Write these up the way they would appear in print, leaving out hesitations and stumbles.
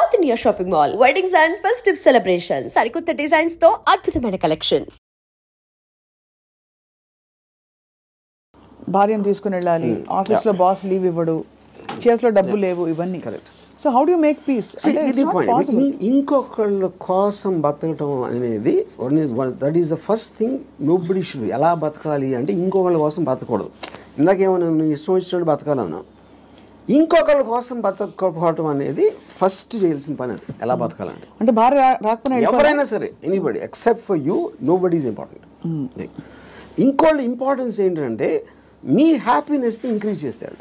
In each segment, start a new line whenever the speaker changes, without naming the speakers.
South India Shopping Mall. Weddings and festive celebrations. సరికొత్త designs తో అద్భుతమైన కలెక్షన్.
భార్యను తీసుకుని వెళ్ళాలి, ఆఫీస్లో బాస్ లీవ్ ఇవ్వడు, చేతిలో డబ్బు లేవు, ఇవన్నీ. So how do you make peace?
ఇది పాయింట్. ఇంకొకళ్ళ కోసం బతకటం అనేది that is the first thing nobody should. ఎలా బతకాలి అంటే ఇంకొకళ్ళ కోసం బతకూడదు. ఇందాకేమన్నా నువ్వు ఇష్టం వచ్చినట్టు బతకాలన్నా, ఇంకొకళ్ళ కోసం బతకపోవటం అనేది ఫస్ట్ చేయాల్సిన పని. అది ఎలా బతకాలంటే,
అంటే భార్య రాకపోయినా
ఎవరైనా సరే, anybody except for you, nobody is important. ఇంకోళ్ళ ఇంపార్టెన్స్ ఏంటంటే మీ హ్యాపీనెస్ని ఇంక్రీజ్ చేస్తాడు.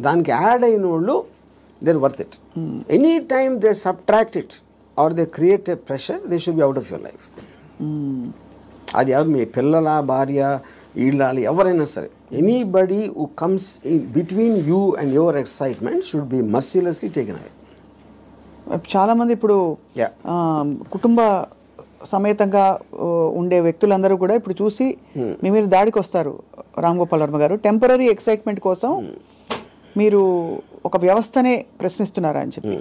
దానికి యాడ్ అయిన వాళ్ళు they're worth it. Anytime they subtract it or they create a pressure, they should be out of your life. అది ఎవరు, మీ పిల్లల, భార్య, ఇళ్ళాలి, ఎవరైనా సరే, anybody who comes in between you and your excitement should be mercilessly taken away.
చాలామంది ఇప్పుడు కుటుంబ సమేతంగా ఉండే వ్యక్తులందరూ కూడా ఇప్పుడు చూసి మీ మీద దాడికి వస్తారు. రామ్ గోపాల్ వర్మ గారు, టెంపరీ ఎక్సైట్మెంట్ కోసం మీరు ఒక వ్యవస్థనే ప్రశ్నిస్తున్నారా అని చెప్పి.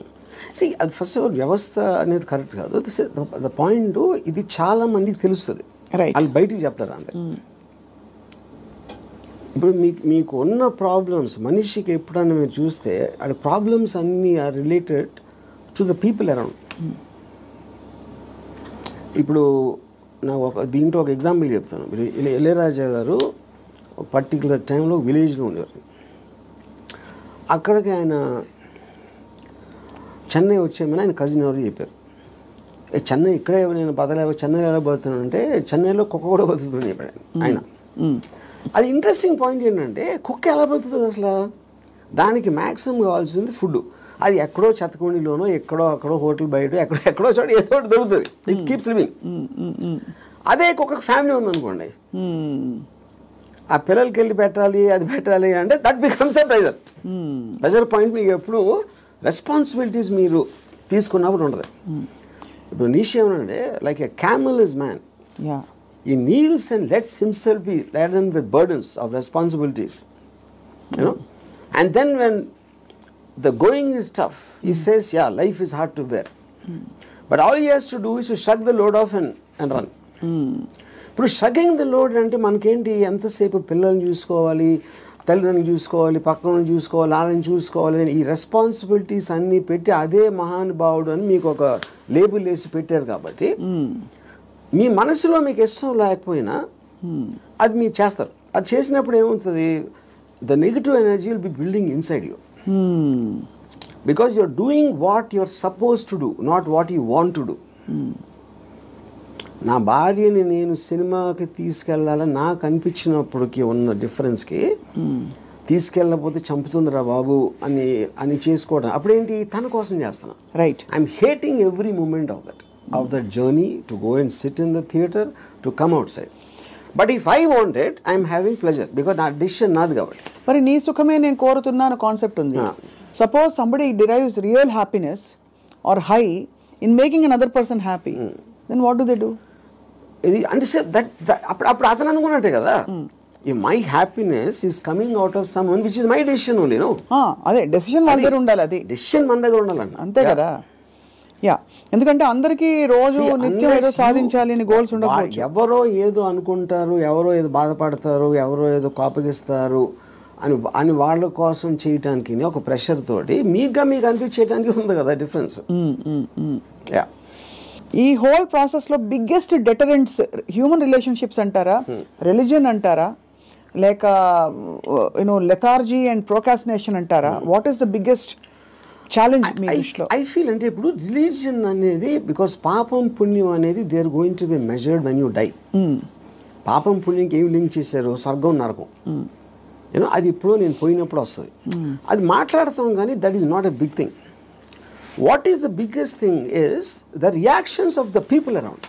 అది ఫస్ట్ ఆఫ్ ఆల్ వ్యవస్థ అనేది కరెక్ట్ కాదు. ద పాయింట్, ఇది చాలా మందికి తెలుస్తుంది, వాళ్ళు బయటికి చెప్తారు అంతే. ఇప్పుడు మీకు ఉన్న ప్రాబ్లమ్స్, మనిషికి ఎప్పుడన్నా మీరు చూస్తే అది ప్రాబ్లమ్స్ అన్నీ are related to the people around. ఇప్పుడు నాకు దీంట్లో ఒక ఎగ్జాంపుల్ చెప్తాను. ఇళయరాజా గారు పర్టికులర్ టైంలో విలేజ్లో ఉండేవారు. అక్కడికి ఆయన చెన్నై వచ్చేమని ఆయన కజిన్ ఎవరు చెప్పారు. చెన్నై ఇక్కడే నేను బతలేవో, చెన్నైలో ఎలా బతుకుతున్నాను అంటే, చెన్నైలో కుక్క కూడా బతుకుతుందని చెప్పాడు ఆయన. అది ఇంట్రెస్టింగ్ పాయింట్ ఏంటంటే, కుక్క ఎలా బతుకుతుంది అసలు? దానికి మ్యాక్సిమం కావాల్సింది ఫుడ్. అది ఎక్కడో చెత్తకుండీలోనో, ఎక్కడో అక్కడో హోటల్ బయట ఎక్కడో చోట ఏదో ఒకటి దొరుకుతుంది. It keeps living. అదే కుక్కకు ఫ్యామిలీ ఉందనుకోండి, ఆ పిల్లలకి వెళ్ళి పెట్టాలి, అది పెట్టాలి అంటే that becomes the pressure. Pressure point మీకు ఎప్పుడు రెస్పాన్సిబిలిటీస్ మీరు తీసుకున్నప్పుడు ఉండదు. ఇప్పుడు నీషే ఏమనంటే, like a camel is man, he kneels and lets himself be laden with burdens of responsibilities, you know, and then when the going is tough, he says, yeah, life is hard to bear, but all he has to do is to shrug the load off and run. ఇప్పుడు షగ్గింగ్ the load అంటే మనకేంటి, ఎంతసేపు పిల్లల్ని చూసుకోవాలి, తల్లిదండ్రులు చూసుకోవాలి, పక్కన చూసుకోవాలి, వాళ్ళని చూసుకోవాలి అని ఈ రెస్పాన్సిబిలిటీస్ అన్నీ పెట్టి అదే మహానుభావుడు అని మీకు ఒక లేబుల్ వేసి పెట్టారు. కాబట్టి మీ మనసులో మీకు ఇష్టం లేకపోయినా అది మీరు చేస్తారు. అది చేసినప్పుడు ఏమవుతుంది, the negative energy will be building inside you, because you're doing what you're suppose to do, not what you want to do. నా భార్యని నేను సినిమాకి తీసుకెళ్ళాలని నాకు అనిపించినప్పటికీ ఉన్న డిఫరెన్స్కి, తీసుకెళ్ళకపోతే చంపుతుందిరా బాబు అని చేసుకోవడం అప్పుడేంటి, తన కోసం చేస్తున్నా.
Right.
I'm hating every moment of that journey to go and sit in the theatre, to come outside. But if I want it, I'm having pleasure, because నా డిసిషన్ నాది కాబట్టి.
మరి నీ సుఖమే నేను కోరుతున్నాను కాన్సెప్ట్ ఉంది. Suppose somebody derives real happiness or high in making another person happy, then what do they do?
ఇది అంటే అప్పుడు అతను అనుకున్నట్టే కదా, my happiness is coming out of someone which is my decision only. No,
అదే decision మన దగ్గర ఉండాలి. అది
డెసిషన్ మన దగ్గర ఉండాలండి,
అంతే కదా. యా, ఎందుకంటే అందరికీ రోజు నిత్యం ఏదో సాధించాలి అని గోల్స్ ఉండకపోవచ్చు.
ఎవరో ఏదో అనుకుంటారు, ఎవరో ఏదో బాధపడతారు, ఎవరో ఏదో కోపగిస్తారు అని వాళ్ళ కోసం చేయటానికి ఒక ప్రెషర్ తోటి మీకు అనిపించేయడానికి ఉంది కదా డిఫరెన్స్. యా,
ఈ హోల్ ప్రాసెస్లో బిగ్గెస్ట్ డెటరెంట్స్ హ్యూమన్ రిలేషన్షిప్స్ అంటారా, రిలీజియన్ అంటారా, లేక యూనో లెథార్జీ అండ్ ప్రోకాస్టినేషన్ అంటారా? What is the biggest challenge మీ దృష్టిలో?
ఐ ఫీల్ అంటే ఇప్పుడు రిలీజియన్ అనేది, బికాస్ పాపం పుణ్యం అనేది they are going to be measured when you die. పాపం పుణ్యంకి ఏమి లింక్ చేశారు, స్వర్గం నరకం, యూనో, అది ఇప్పుడు నేను పోయినప్పుడు వస్తుంది. అది మాట్లాడతాం కానీ that is not a big thing. What is the biggest thing is the reactions of the people around.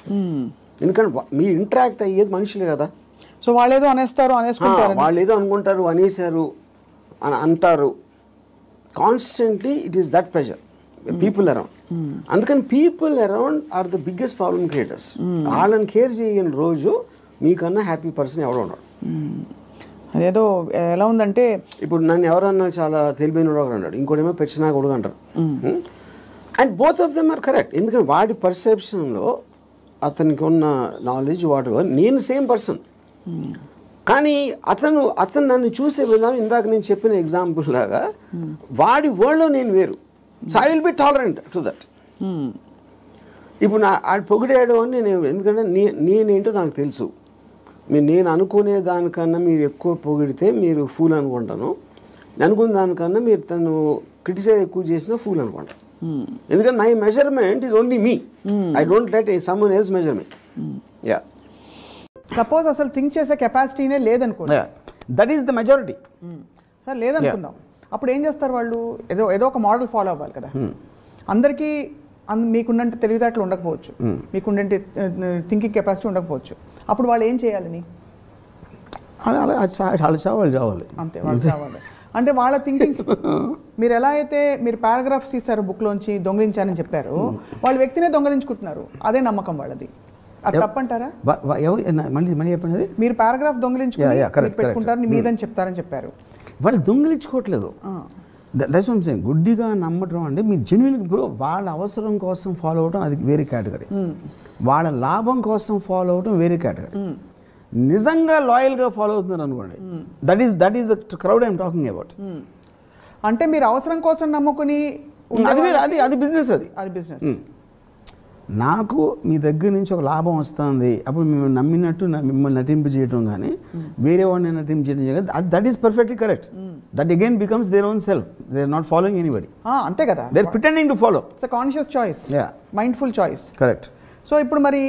ఎందుకంటే మీ ఇంటరాక్ట్ అయ్యేది మనుషులే కదా.
సో వాళ్ళు ఏదో అనేస్తారు, అనేసుకుంటారు,
వాళ్ళు ఏదో అనుకుంటారు, అనేసారు అని అంటారు. Constantly it is that pressure, people around. అందుకని people around are the biggest problem creators. వాళ్ళని కేర్ చేయని రోజు మీకన్నా హ్యాపీ పర్సన్ ఎవడో ఉండడు.
అదేదో ఎలా ఉందంటే,
ఇప్పుడు నన్ను ఎవరన్నా చాలా తెలివైన అన్నాడు, ఇంకోటేమో పెచ్చినా కొడుకు అంటారు. And both of them are correct. ఎందుకంటే వాడి పర్సెప్షన్లో అతనికి ఉన్న నాలెడ్జ్ వాటి నేను సేమ్ పర్సన్, కానీ అతను నన్ను చూసే విధానం ఇందాక నేను చెప్పిన ఎగ్జాంపుల్ లాగా వాడి వరల్డ్లో నేను వేరు. So I will be tolerant to that. ఇప్పుడు ఆడు పొగిడాడు అని నేను, ఎందుకంటే నేనేంటో నాకు తెలుసు. నేను అనుకునే దానికన్నా మీరు ఎక్కువ పొగిడితే మీరు ఫూల్ అనుకుంటాను, నేను అనుకునే దానికన్నా మీరు తను క్రిటిసైజ్ ఎక్కువ చేసినా ఫూల్ అనుకుంటాను. ఎందుకంటే my measurement is only me, I don't let someone else measurement. Yeah,
suppose అసలు థింక్ చేసే కెపాసిటీనే లేదనుకోండి,
that is the majority.
Sir లేదనుకుందాం, అప్పుడు ఏం చేస్తారు వాళ్ళు? ఏదో ఒక మోడల్ ఫాలో అవ్వాలి కదా. అందరికీ మీకున్నంటే తెలివితేటలు ఉండకపోవచ్చు, మీకున్నంటే థింకింగ్ కెపాసిటీ ఉండకపోవచ్చు. అప్పుడు వాళ్ళు ఏం చేయాలని?
వాళ్ళు చావాలి
అంతే, వాళ్ళు చావాలి. అంటే వాళ్ళ థింకింగ్ మీరు ఎలా అయితే మీరు పారాగ్రాఫ్స్ తీస్తారు బుక్లోంచి దొంగలించారని చెప్పారు, వాళ్ళ వ్యక్తినే దొంగలించుకుంటున్నారు. అదే నమ్మకం వాళ్ళది. అది తప్పంటారా?
మళ్ళీ చెప్పండి.
మీరు పారాగ్రాఫ్ దొంగలించుకుని పెట్టుకుంటారు, మీదని చెప్తారని చెప్పారు.
వాళ్ళు దొంగలించుకోవట్లేదు. That's what I'm saying. గుడ్డిగా నమ్మటం అంటే మీ జెన్యున్. ఇప్పుడు వాళ్ళ అవసరం కోసం ఫాలో అవడం అది వేరే కేటగిరీ, వాళ్ళ లాభం కోసం ఫాలో అవడం వేరే కేటగిరీ. నిజంగా లాయల్గా ఫాలో అవుతున్నారు అనుకోండి, that is the crowd I'm talking about.
అంటే మీరు అవసరం కోసం నమ్ముకుని
అది బిజినెస్,
అది బిజినెస్.
నాకు మీ దగ్గర నుంచి ఒక లాభం వస్తుంది, అప్పుడు మేము నమ్మినట్టు మిమ్మల్ని నటింపు చేయడం కానీ వేరే వాడిని నటింపు చేయడం కానీ that is perfectly correct. That again becomes their own self, they are not following anybody.
అంతే కదా,
they are pretending to follow.
It's a conscious choice, mindful choice.
Correct.
So ఇప్పుడు మరి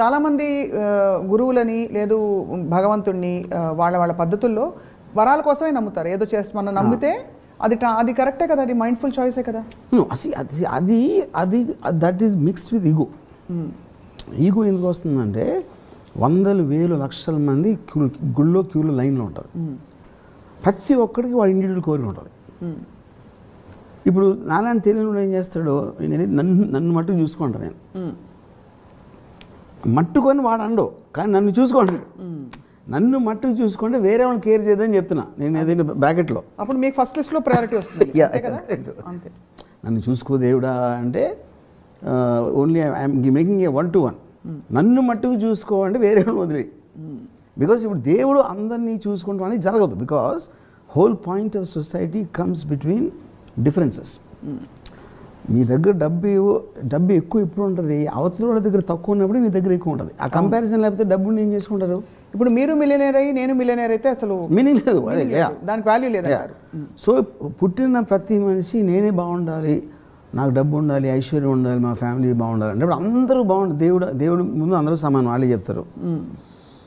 చాలామంది గురువులని లేదు భగవంతుడిని వాళ్ళ పద్ధతుల్లో వరాల కోసమే నమ్ముతారు. ఏదో చేస్తే మనం నమ్మితే అది కరెక్టే కదా, అది మైండ్ఫుల్ చాయిసే కదా. అది that is mixed with ego. Ego ఎందుకు వస్తుందంటే వందలు వేలు లక్షల మంది గుళ్ళో క్యూలో లైన్లో ఉంటారు. ప్రతి ఒక్కడికి వాడు ఇండివిజువల్ కోరిక ఉంటుంది. ఇప్పుడు నాలాంటి తెలియని ఏం చేస్తాడో, నన్ను మట్టుకు చూసుకుంటాను నేను, మట్టుకొని వాడు అండో, కానీ నన్ను చూసుకోండి, నన్ను మట్టుకు చూసుకుంటే వేరే వాళ్ళని కేర్ చేయదని చెప్తున్నా నేను ఏదైనా బ్రాకెట్లో. అప్పుడు మీకు ఫస్ట్ లిస్ట్లో ప్రయారిటీ వస్తుంది.
అంతే. నన్ను చూసుకో దేవుడా అంటే only I'm making a 1-to-1. నన్ను మట్టుకు చూసుకో అంటే వేరే వాళ్ళని వదిలే. బికాస్ ఇప్పుడు దేవుడు అందరినీ చూసుకుంటాం అనేది జరగదు. Because whole point of society comes between differences. మీ దగ్గర డబ్బు ఎక్కువ ఎప్పుడు ఉంటుంది, అవతల వాళ్ళ దగ్గర తక్కువ ఉన్నప్పుడు మీ దగ్గర ఎక్కువ ఉంటుంది. ఆ కంపారిజన్ లేకపోతే డబ్బుని ఏం చేసుకుంటారు?
ఇప్పుడు మీరు మిలియనేర్ అయ్యి నేను మిలియనేర్ అయితే అసలు
మీనింగ్ లేదు,
దానికి వాల్యూ లేదు.
సో పుట్టిన ప్రతి మనిషి నేనే బాగుండాలి, నాకు డబ్బు ఉండాలి, ఐశ్వర్యం ఉండాలి, మా ఫ్యామిలీ బాగుండాలి అంటే అందరూ బాగుండాలి. దేవుడు ముందు అందరూ సమానం, వాళ్ళే చెప్తారు.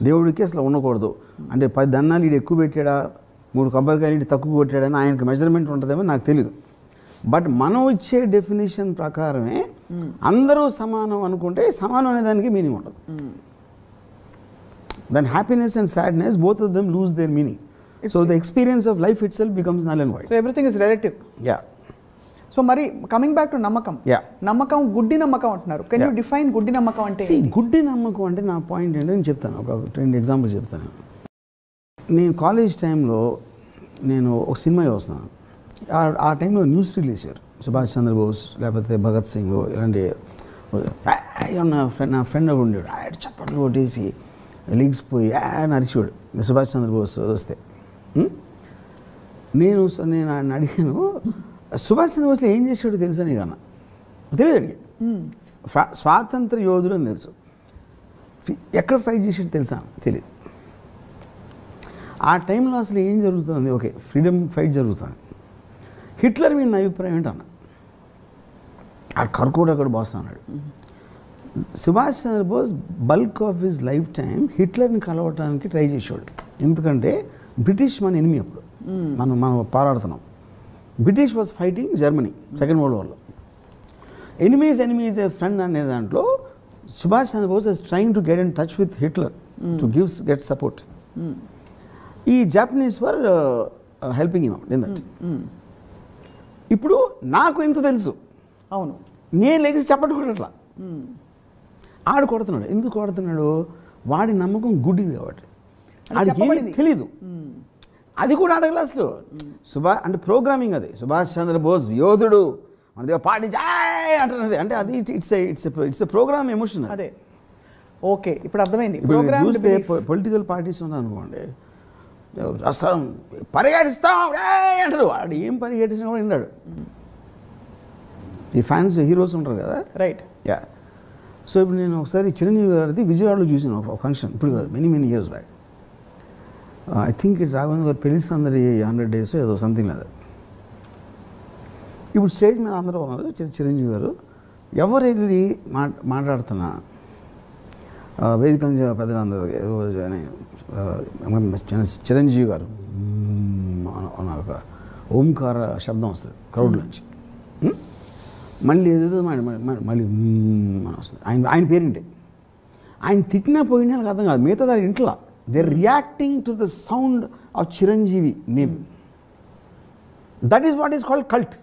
దేవుడికి అసలు ఉండకూడదు అంటే 10 దన్నాలు ఈడు ఎక్కువ పెట్టాడా, 3 కొబ్బరికాయలు ఈడు తక్కువ కొట్టాడని ఆయనకు మెజర్మెంట్ ఉంటుందేమో నాకు తెలియదు. బట్ మనం ఇచ్చే డెఫినేషన్ ప్రకారమే అందరూ సమానం అనుకుంటే సమానం అనే దానికి మీనింగ్ ఉండదు. Then happiness and sadness both of them lose their meaning. So the experience of life itself becomes null and void.
So everything is relative.
Yeah.
So మరి కమింగ్ బ్యాక్ టు నమ్మకం. నమ్మకం గుడ్డి నమ్మకం అంటున్నారు. Can you define గుడ్డి నమ్మకం అంటే?
గుడ్డి నమ్మకం అంటే నా పాయింట్ ఏంటో నేను చెప్తాను, ఒక 2 ఎగ్జాంపుల్స్ చెప్తాను. నేను కాలేజ్ టైంలో నేను ఒక సినిమా చూస్తున్నాను. ఆ టైంలో న్యూస్ రిలీజ్ చేశారు, సుభాష్ చంద్రబోస్ లేకపోతే భగత్ సింగ్ ఇలాంటి. నా ఫ్రెండ్ ఉండేవాడు, ఆయన చప్పట్లు కొట్టేసి లీగ్స్ పోయి ఆయన అరిచేవాడు సుభాష్ చంద్రబోస్ వస్తే. నేను ఆయన అడిగాను, సుభాష్ చంద్రబోస్లో ఏం చేసాడో తెలుసా నీకు అన్న? తెలియదు అడిగి. స్వాతంత్ర యోధుడు అని తెలుసు, ఎక్కడ ఫైట్ చేసాడు తెలుసా? తెలియదు. ఆ టైంలో అసలు ఏం జరుగుతుంది? ఓకే, ఫ్రీడమ్ ఫైట్ జరుగుతుంది. హిట్లర్ మీద నా అభిప్రాయం ఏంటన్నా? ఆ కర్కోడు అక్కడ బాస్ అన్నాడు. Subhash Chandra Bose bulk of his life time హిట్లర్ని కలవటానికి ట్రై చేసేవాడు. ఎందుకంటే బ్రిటిష్ మన ఎనిమి అప్పుడు, మనం పోరాడుతున్నాం. British was fighting Germany second world వార్లో. ఎనిమీస్ ఏ ఫ్రెండ్ అనే దాంట్లో Subhash Chandra Bose is trying to get in touch with Hitler to get support. ఈ Japanese were helping him in that. ఇప్పుడు నాకు ఎంత తెలుసు,
అవును,
నేను లెగిసి చెప్పడం కూడా అట్లా. ఆడు కొడుతున్నాడు. ఎందుకు కొడుతున్నాడు? వాడి నమ్మకం గుడ్డిది కాబట్టి. ఆడికి ఏమీ తెలీదు. అది కూడా అడగల అసలు. అంటే ప్రోగ్రామింగ్ అది. సుభాష్ చంద్రబోస్ యోధుడు, మన దగ్గర పాటించి అంటున్నది అంటే అది ఇట్స్ ప్రోగ్రామ్ ఎమోషన్.
అదే ఓకే, ఇప్పుడు అర్థమైంది.
ఇప్పుడు చూస్తే పొలిటికల్ పార్టీస్ ఉన్నాయి అనుకోండి, అసలు పరిగెడిస్తాం అంటారు, వాడు ఏం పరిగెట్టించినా కూడా విన్నాడు. ఈ ఫ్యాన్స్ హీరోస్ ఉంటారు కదా,
రైట్.
యా. సో ఇప్పుడు నేను ఒకసారి చిరంజీవి గారిది విజయవాడలో చూసాను ఒక ఫంక్షన్, ఇప్పుడు కాదు, many years back. I think it's Raghavendra గారు పెళ్లి సందడి 100 days ఏదో సంథింగ్ లేదు. ఇప్పుడు స్టేజ్ మీద అందరూ ఉన్నారు, చిరంజీవి గారు ఎవరు వెళ్ళి మాట్లాడుతున్నా వేదిక నుంచి పెద్దలందరూ చిరంజీవి గారు ఒక ఓంకార శబ్దం వస్తుంది క్రౌడ్ నుంచి, మళ్ళీ ఏదేదో మళ్ళీ వస్తుంది. ఆయన పేరేంటి, ఆయన తిట్టినా పోయినా వాళ్ళకి అర్థం కాదు, మిగతా దాని ఇంట్లో they reacting to the sound of Chiranjeevi name. That is what is called cult.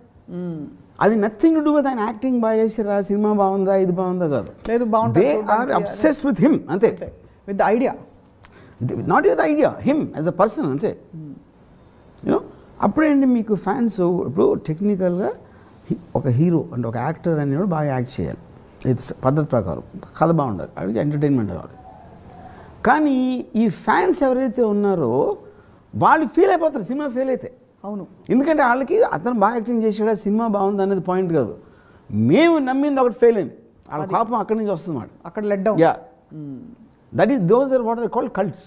అది నథింగ్ టు డూ విత్ ఆయన యాక్టింగ్ బాగా చేసిరా, సినిమా బాగుందా, ఇది బాగుందా కాదు,
లేదు బాగుంటుంది.
They are obsessed with him అంతే,
with the idea,
not with idea, him as a person అంతే. యూనో అప్పుడేంటి మీకు ఫ్యాన్స్ ఇప్పుడు టెక్నికల్గా ఒక హీరో అంటే ఒక యాక్టర్ అనేవాడు బాగా యాక్ట్ చేయాలి, ఇది పద్ధతి ప్రకారం, కథ బాగుండాలి, అడిగి ఎంటర్టైన్మెంట్ కావాలి. కానీ ఈ ఫ్యాన్స్ ఎవరైతే ఉన్నారో వాళ్ళు ఫీల్ అయిపోతారు సినిమా ఫెయిల్ అయితే.
అవును,
ఎందుకంటే వాళ్ళకి అతను బాగా యాక్టింగ్ చేసాడా, సినిమా బాగుంది అనేది పాయింట్ కాదు, మేము నమ్మింది ఒకటి ఫెయిల్ అయింది, వాళ్ళ కోపం అక్కడి నుంచి వస్తుంది మాట,
అక్కడ let down.
Yeah, that is those are what are called cults.